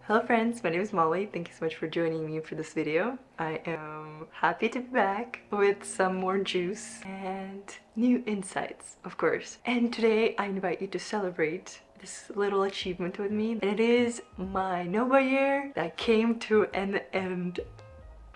Hello friends, my name is Molly. Thank you so much for joining me for this video. I am happy to be back with some more juice and new insights, of course. And today I invite you to celebrate this little achievement with me. And it is my Nova year that came to an end.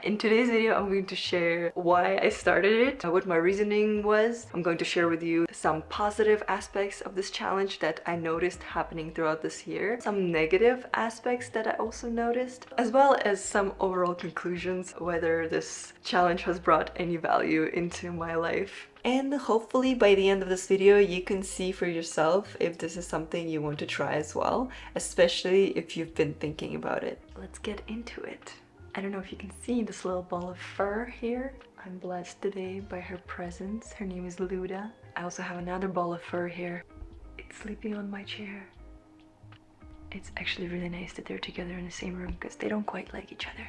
In today's video, I'm going to share why I started it, what my reasoning was. I'm going to share with you some positive aspects of this challenge that I noticed happening throughout this year, some negative aspects that I also noticed, as well as some overall conclusions, whether this challenge has brought any value into my life. And hopefully by the end of this video, you can see for yourself if this is something you want to try as well, especially if you've been thinking about it. Let's get into it. I don't know if you can see this little ball of fur here. I'm blessed today by her presence. Her name is Luda. I also have another ball of fur here. It's sleeping on my chair. It's actually really nice that they're together in the same room because they don't quite like each other.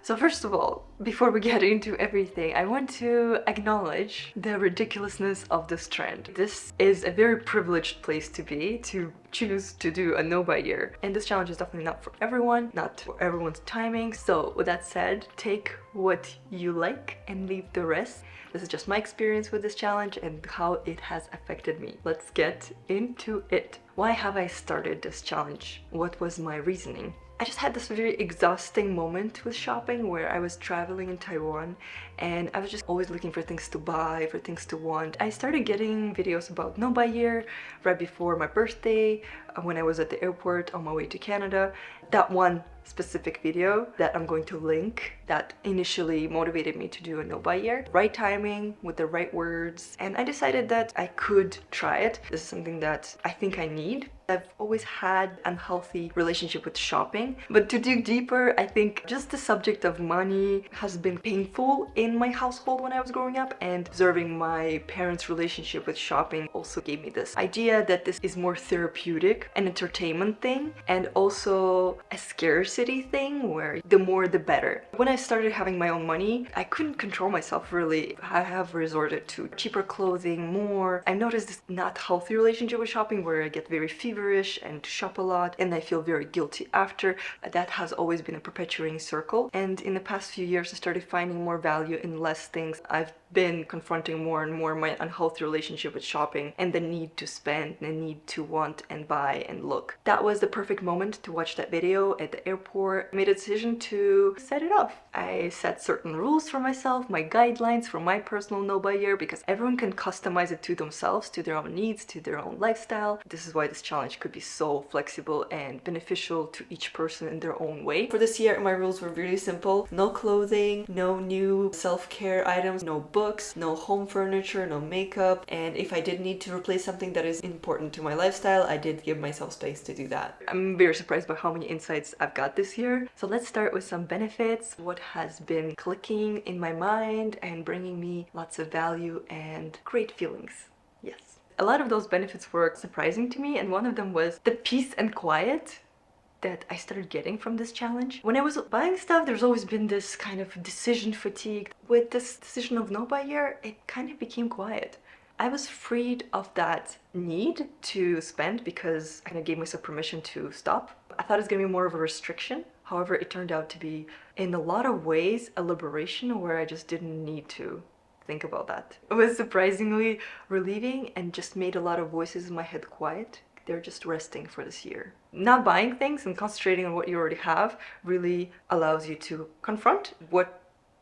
So first of all, before we get into everything, I want to acknowledge the ridiculousness of this trend. This is a very privileged place to be, to choose to do a no-buy year. And this challenge is definitely not for everyone, not for everyone's timing. So with that said, take what you like and leave the rest. This is just my experience with this challenge and how it has affected me. Let's get into it. Why have I started this challenge? What was my reasoning? I just had this very exhausting moment with shopping where I was traveling in Taiwan and I was just always looking for things to buy, for things to want. I started getting videos about no buy year right before my birthday when I was at the airport on my way to Canada. That one specific video that I'm going to link that initially motivated me to do a no buy year. Right timing with the right words, and I decided that I could try it. This is something that I think I need. I've always had an unhealthy relationship with shopping, but to dig deeper, I think just the subject of money has been painful in my household when I was growing up, and observing my parents' relationship with shopping also gave me this idea that this is more therapeutic, an entertainment thing, and also a scarcity thing where the more the better. When I started having my own money, I couldn't control myself really. I have resorted to cheaper clothing more. I noticed this not healthy relationship with shopping where I get very feverish and shop a lot and I feel very guilty after. That has always been a perpetuating circle, and in the past few years I started finding more value in less things. I've been confronting more and more my unhealthy relationship with shopping and the need to spend, the need to want and buy and look. That was the perfect moment to watch that video at the airport. I made a decision to set it off. I set certain rules for myself, my guidelines for my personal no-buy year, because everyone can customize it to themselves, to their own needs, to their own lifestyle. This is why this challenge could be so flexible and beneficial to each person in their own way. For this year, my rules were really simple. No clothing, no new self-care items, no books, no home furniture, no makeup, and if I did need to replace something that is important to my lifestyle, I did give myself space to do that. I'm very surprised by how many insights I've got this year. So let's start with some benefits, what has been clicking in my mind and bringing me lots of value and great feelings. Yes. A lot of those benefits were surprising to me, and one of them was the peace and quiet that I started getting from this challenge. When I was buying stuff, there's always been this kind of decision fatigue. With this decision of no buy year, it kind of became quiet. I was freed of that need to spend because I kind of gave myself permission to stop. I thought it was gonna be more of a restriction. However, it turned out to be, in a lot of ways, a liberation where I just didn't need to think about that. It was surprisingly relieving and just made a lot of voices in my head quiet. They're just resting for this year. Not buying things and concentrating on what you already have really allows you to confront what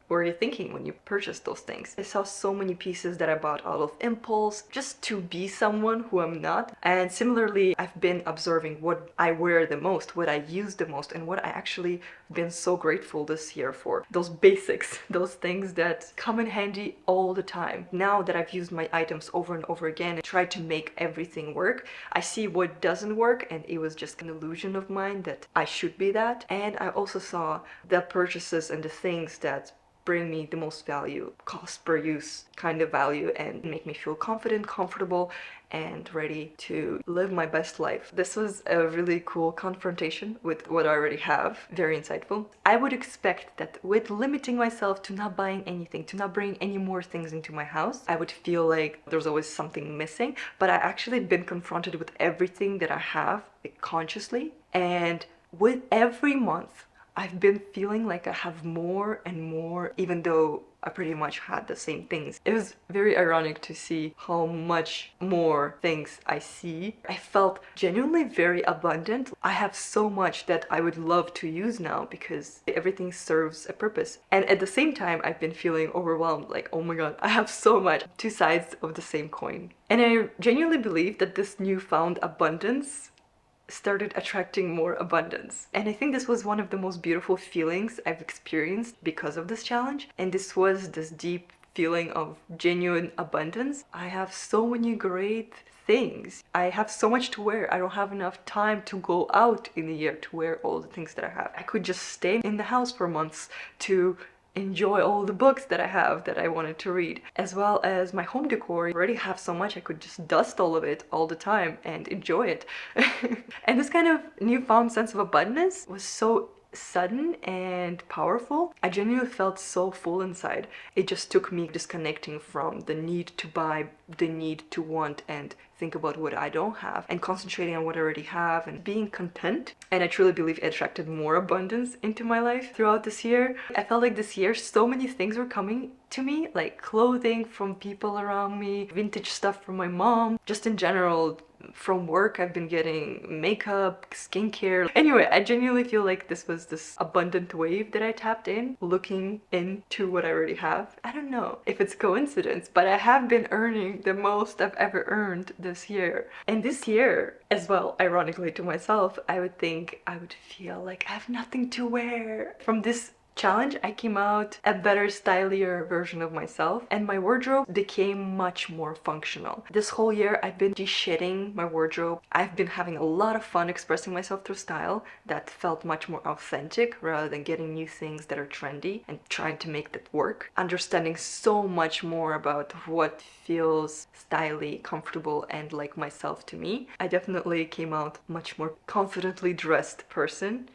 were you thinking when you purchased those things. I saw so many pieces that I bought out of impulse just to be someone who I'm not. And similarly, I've been observing what I wear the most, what I use the most, and what I actually been so grateful this year for. Those basics, those things that come in handy all the time. Now that I've used my items over and over again and tried to make everything work, I see what doesn't work, and it was just an illusion of mine that I should be that. And I also saw the purchases and the things that bring me the most value, cost per use kind of value, and make me feel confident, comfortable, and ready to live my best life. This was a really cool confrontation with what I already have. Very insightful. I would expect that with limiting myself to not buying anything, to not bringing any more things into my house, I would feel like there's always something missing. But I actually been confronted with everything that I have consciously, and with every month, I've been feeling like I have more and more, even though I pretty much had the same things. It was very ironic to see how much more things I see. I felt genuinely very abundant. I have so much that I would love to use now because everything serves a purpose. And at the same time, I've been feeling overwhelmed, like, oh my god, I have so much. Two sides of the same coin. And I genuinely believe that this newfound abundance started attracting more abundance. And I think this was one of the most beautiful feelings I've experienced because of this challenge. And this was this deep feeling of genuine abundance. I have so many great things. I have so much to wear. I don't have enough time to go out in the year to wear all the things that I have. I could just stay in the house for months to enjoy all the books that I have that I wanted to read, as well as my home decor. I already have so much, I could just dust all of it all the time and enjoy it. And this kind of newfound sense of abundance was so sudden and powerful. I genuinely felt so full inside. It just took me disconnecting from the need to buy, the need to want and think about what I don't have, and concentrating on what I already have and being content. And I truly believe it attracted more abundance into my life throughout this year. I felt like this year so many things were coming to me, like clothing from people around me, vintage stuff from my mom, just in general. From work, I've been getting makeup, skincare. Anyway, I genuinely feel like this was this abundant wave that I tapped in, looking into what I already have. I don't know if it's coincidence, but I have been earning the most I've ever earned this year. And this year as well, ironically to myself, I would think I would feel like I have nothing to wear. From this challenge, I came out a better, stylier version of myself, and my wardrobe became much more functional. This whole year, I've been de-shedding my wardrobe. I've been having a lot of fun expressing myself through style that felt much more authentic rather than getting new things that are trendy and trying to make that work. Understanding so much more about what feels stylish, comfortable, and like myself to me. I definitely came out much more confidently dressed person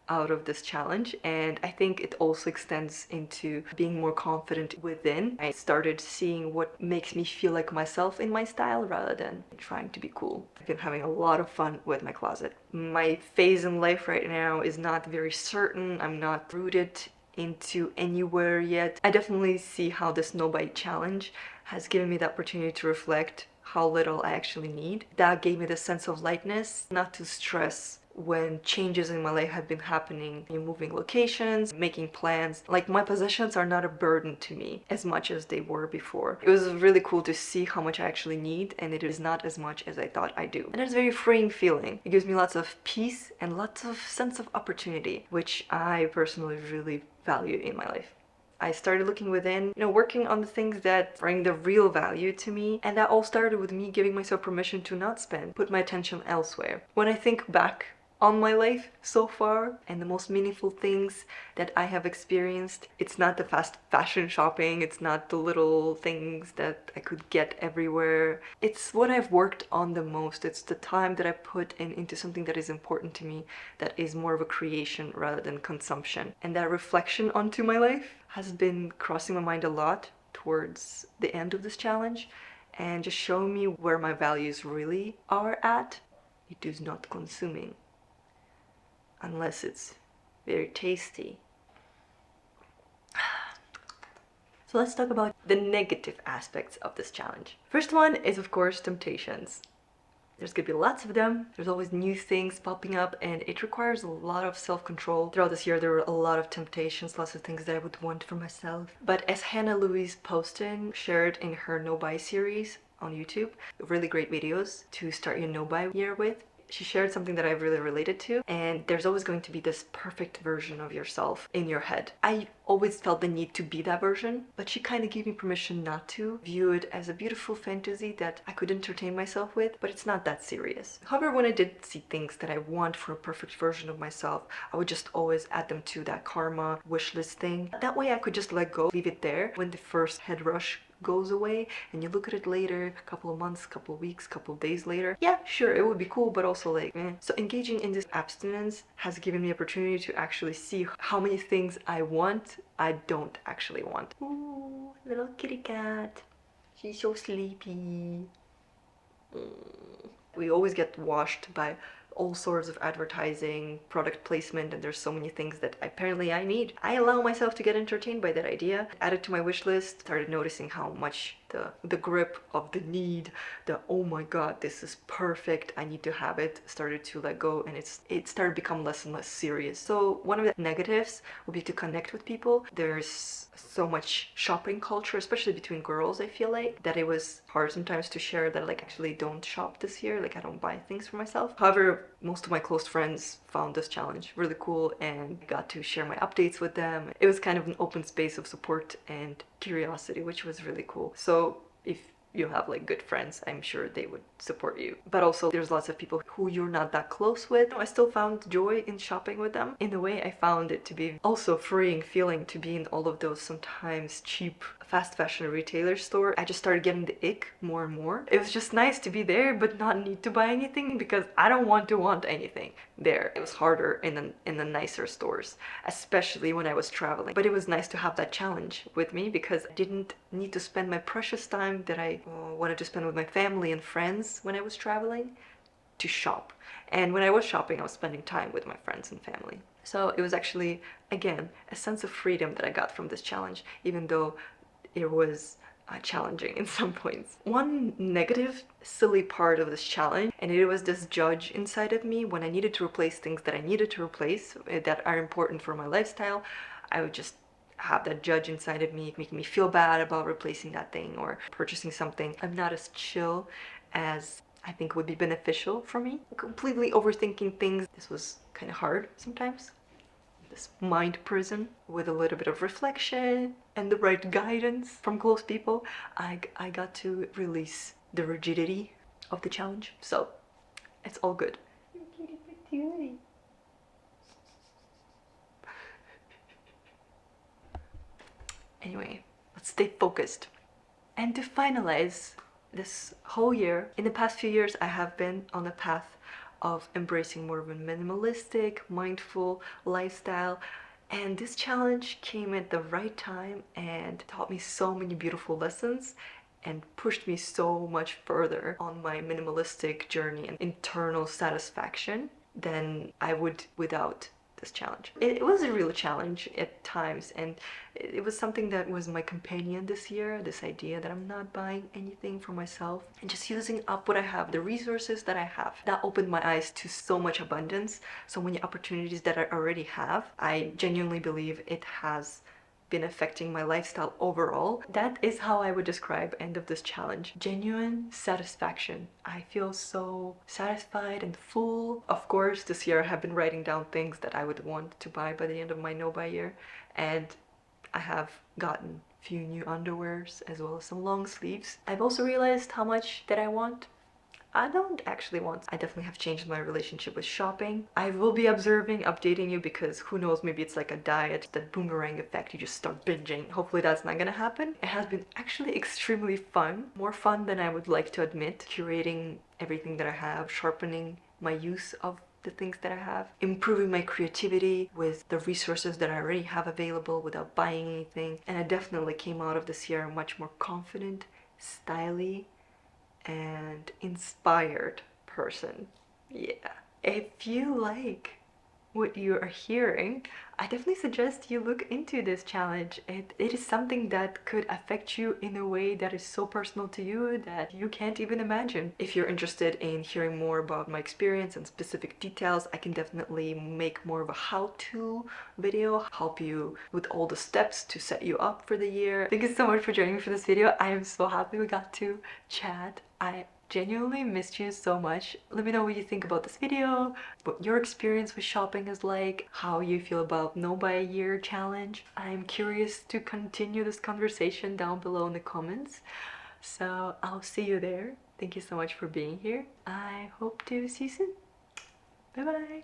out of this challenge, and I think it also extends into being more confident within. I started seeing what makes me feel like myself in my style rather than trying to be cool. I've been having a lot of fun with my closet. My phase in life right now is not very certain. I'm not rooted into anywhere yet. I definitely see how this no bite challenge has given me the opportunity to reflect how little I actually need. That gave me the sense of lightness, not to stress when changes in my life have been happening, moving locations, making plans. Like, my possessions are not a burden to me as much as they were before. It was really cool to see how much I actually need, and it is not as much as I thought I do. And it's a very freeing feeling. It gives me lots of peace and lots of sense of opportunity, which I personally really value in my life. I started looking within, working on the things that bring the real value to me, and that all started with me giving myself permission to not spend, put my attention elsewhere. When I think back on my life so far and the most meaningful things that I have experienced, it's not the fast fashion shopping, it's not the little things that I could get everywhere. It's what I've worked on the most. It's the time that I put into something that is important to me, that is more of a creation rather than consumption. And that reflection onto my life has been crossing my mind a lot towards the end of this challenge, and just showing me where my values really are at. It is not consuming unless it's very tasty. So let's talk about the negative aspects of this challenge. First one is, of course, temptations. There's gonna be lots of them. There's always new things popping up, and it requires a lot of self-control. Throughout this year, there were a lot of temptations, lots of things that I would want for myself. But as Louise Poston shared in her No Buy series on YouTube, really great videos to start your no buy year with, she shared something that I really related to, and there's always going to be this perfect version of yourself in your head. I always felt the need to be that version, but she kind of gave me permission not to, view it as a beautiful fantasy that I could entertain myself with, but it's not that serious. However, when I did see things that I want for a perfect version of myself, I would just always add them to that karma wish list thing. That way I could just let go, leave it there. When the first head rush goes away and you look at it later, a couple of months, couple of weeks, couple of days later, yeah, sure, it would be cool, but also like, So engaging in this abstinence has given me the opportunity to actually see how many things I want, I don't actually want. Ooh, little kitty cat. She's so sleepy. We always get washed by all sorts of advertising, product placement, and there's so many things that apparently I need. I allow myself to get entertained by that idea, added to my wish list, started noticing how much the grip of the need, the oh my god, this is perfect, I need to have it, started to let go, and it started to become less and less serious. So one of the negatives would be to connect with people. There's so much shopping culture, especially between girls, I feel like, that it was hard sometimes to share that like actually don't shop this year, like I don't buy things for myself. However, most of my close friends found this challenge really cool and got to share my updates with them. It was kind of an open space of support and curiosity, which was really cool. So if you have like good friends, I'm sure they would support you. But also there's lots of people who you're not that close with. I still found joy in shopping with them. In a way, I found it to be also freeing feeling to be in all of those sometimes cheap fast fashion retailer store. I just started getting the ick more and more. It was just nice to be there but not need to buy anything because I don't want anything there. It was harder in the nicer stores, especially when I was traveling. But it was nice to have that challenge with me because I didn't need to spend my precious time that I wanted to spend with my family and friends when I was traveling to shop. And when I was shopping, I was spending time with my friends and family. So it was actually, again, a sense of freedom that I got from this challenge, even though it was challenging in some points. One negative, silly part of this challenge, and it was this judge inside of me when I needed to replace things that I needed to replace that are important for my lifestyle. I would just have that judge inside of me making me feel bad about replacing that thing or purchasing something. I'm not as chill as I think would be beneficial for me. Completely overthinking things. This was kind of hard sometimes. This mind prison with a little bit of reflection and the right guidance from close people, I got to release the rigidity of the challenge. So it's all good. Anyway, let's stay focused. And to finalize this whole year, in the past few years, I have been on a path of embracing more of a minimalistic, mindful lifestyle. And this challenge came at the right time and taught me so many beautiful lessons and pushed me so much further on my minimalistic journey and internal satisfaction than I would without this challenge. It was a real challenge at times, and it was something that was my companion this year, this idea that I'm not buying anything for myself and just using up what I have, the resources that I have. That opened my eyes to so much abundance, so many opportunities that I already have. I genuinely believe it has been affecting my lifestyle overall. That is how I would describe end of this challenge. Genuine satisfaction. I feel so satisfied and full. Of course, this year I have been writing down things that I would want to buy by the end of my no-buy year, and I have gotten a few new underwears as well as some long sleeves. I've also realized how much that I want. I don't actually want. I definitely have changed my relationship with shopping. I will be observing, updating you, because who knows, maybe it's like a diet, that boomerang effect, you just start binging. Hopefully that's not gonna happen. It has been actually extremely fun, more fun than I would like to admit, curating everything that I have, sharpening my use of the things that I have, improving my creativity with the resources that I already have available without buying anything. And I definitely came out of this year much more confident, stylish, and inspired person. Yeah. If you like what you are hearing, I definitely suggest you look into this challenge. It is something that could affect you in a way that is so personal to you that you can't even imagine. If you're interested in hearing more about my experience and specific details, I can definitely make more of a how-to video, help you with all the steps to set you up for the year. Thank you so much for joining me for this video. I am so happy we got to chat. I genuinely missed you so much. Let me know what you think about this video, what your experience with shopping is like, how you feel about no buy a year challenge. I'm curious to continue this conversation down below in the comments, so I'll see you there. Thank you so much for being here. I hope to see you soon. Bye bye.